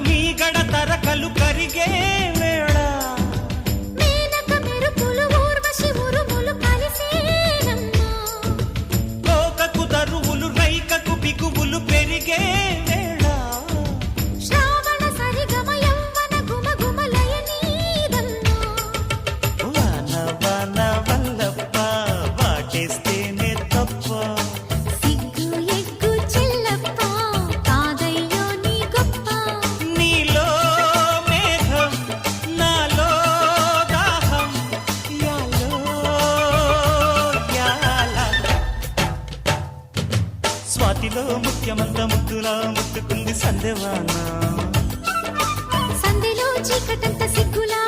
మీగడ తరకలు కరిగే వేళ మేనక మెరుపులు ఊర్వశి ఉరుములు కలిసేనమ్మా కోకకు దరువులు రైకకు బిగువులు పెరిగే వేళ శ్రావణ సరిగమ యవ్వన గుమగుమలయ నీదమ్మా వాన వాన వల్లప్ప వాటేస్తేనే తప్ప సిగ్గు ఎగ్గు చెల్లప్ప కాదయ్యో నీ గొప్ప నీలో మేఘం నాలో దాహం యాలో యాల స్వాతిలో ముఖ్యమంత ముద్దులా ముట్టుకుంది సందేవాన సందెలో చీకటంత సిగ్గులా